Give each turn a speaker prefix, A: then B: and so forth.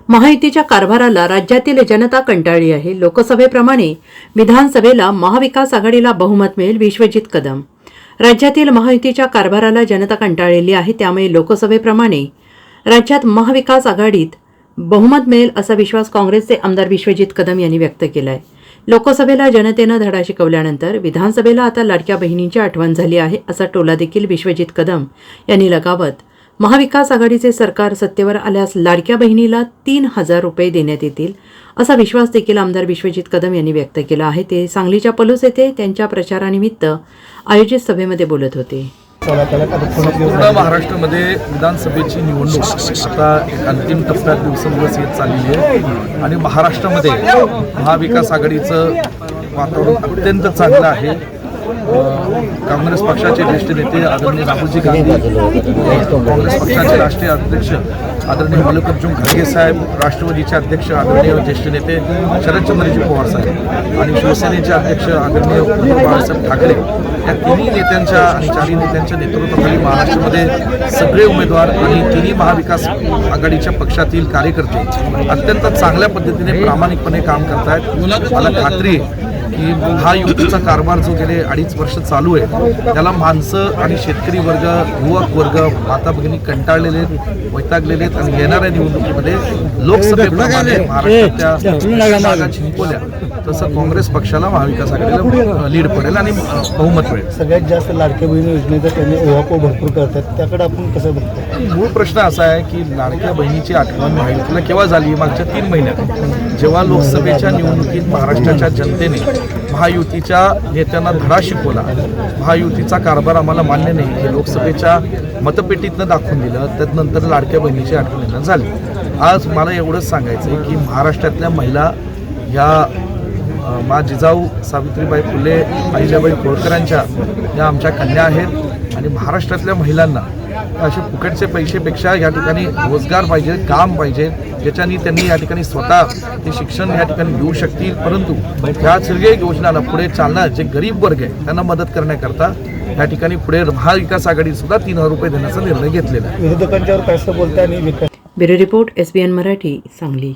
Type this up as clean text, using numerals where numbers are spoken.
A: महायुतीच्या कारभाराला राज्यातील जनता कंटाळली आहे. लोकसभेप्रमाणे विधानसभेला महाविकास आघाडीला बहुमत मिळेल. विश्वजित कदम. राज्यातील महायुतीच्या कारभाराला जनता कंटाळलेली आहे, त्यामुळे लोकसभेप्रमाणे राज्यात महाविकास आघाडीत बहुमत मिळेल असा विश्वास काँग्रेसचे आमदार विश्वजित कदम यांनी व्यक्त केला आहे. लोकसभेला जनतेनं धडा शिकवल्यानंतर विधानसभेला आता लाडक्या बहिणींची आठवण झाली आहे असा टोला देखील विश्वजित कदम यांनी लगावत महाविकास आघाडीचे सरकार सत्तेवर आल्यास लाडक्या बहिणीला 3,000 रुपये देण्यात येतील असा विश्वास देखील आमदार विश्वजित कदम यांनी व्यक्त केला आहे. ते सांगलीच्या पलूस येथे त्यांच्या प्रचारानिमित्त आयोजित सभेमध्ये बोलत होते.
B: पूर्ण महाराष्ट्रामध्ये विधानसभेची निवडणूक आता एक अंतिम टप्प्यात दिवसेंदिवस येत चाललेली आहे आणि महाराष्ट्रामध्ये महाविकास आघाडीचं वातावरण अत्यंत चांगलं आहे. काँग्रेस पक्षाचे ज्येष्ठ नेते आदरणीय राहुलजी गांधी, काँग्रेस पक्षाचे राष्ट्रीय अध्यक्ष आदरणीय मल्लिकार्जुन खरगे साहेब, राष्ट्रवादीचे अध्यक्ष आदरणीय ज्येष्ठ नेते शरदचंद्रजी पवार साहेब आणि शिवसेनेचे अध्यक्ष आदरणीय बाळासाहेब ठाकरे या तिन्ही नेत्यांच्या आणि चारही नेत्यांच्या नेतृत्वाखाली महाराष्ट्रामध्ये सगळे उमेदवार आणि तिन्ही महाविकास आघाडीच्या पक्षातील कार्यकर्ते अत्यंत चांगल्या पद्धतीने प्रामाणिकपणे काम करत आहेत. मला खात्री आहे की महायुतीचा कारभार जो गेले 2.5 वर्ष चालू आहे त्याला माणसं आणि शेतकरी वर्ग, युवक वर्ग, माता भगिनी कंटाळलेले आहेत, वैतागलेले आहेत आणि येणाऱ्या निवडणुकीमध्ये लोकसभेप्रमाणे महाराष्ट्राच्या जागा जिंकवल्या तसं काँग्रेस पक्षाला महाविकास आघाडीला लीड पडेल आणि बहुमत मिळेल.
C: सगळ्यात जास्त लाडक्या बहिणी योजनेचा त्यांनी ओहापोह भरपूर करतात, त्याकडे आपण कसं बघतो?
B: मूळ प्रश्न असा आहे की लाडक्या बहिणीची आठवण महायुतीला केव्हा झाली? मागच्या 3 महिन्यात जेव्हा लोकसभेच्या निवडणुकीत महाराष्ट्राच्या जनतेने महायुतीच्या नेत्यांना धडा शिकवला, महायुतीचा कारभार आम्हाला मान्य नाही हे लोकसभेच्या मतपेटीतनं दाखवून दिलं, त्यानंतर लाडक्या बहिणीची आठवण झाली. आज मला एवढंच सांगायचं आहे की महाराष्ट्रातल्या महिला ह्या मा जिजाऊ सावित्रीबाई फुले अहिल्याबाई होळकरांच्या या आमच्या कन्या आहेत आणि महाराष्ट्रातल्या महिलांना असे फुकटचे पैसेपेक्षा या ठिकाणी रोजगार पाहिजे, काम पाहिजे, ज्याच्यानी त्यांनी या ठिकाणी स्वतः ते शिक्षण या ठिकाणी घेऊ शकतील. परंतु ह्या सगळ्या योजनाला पुढे चालणार जे गरीब वर्ग आहे त्यांना मदत करण्याकरता या ठिकाणी पुढे महाविकास आघाडी सुद्धा 3,000 रुपये देण्याचा निर्णय घेतलेला आहे.
C: विरोधकांच्यावर कसं बोलताय आणि
A: bureau report SBN Marathi, Sangli.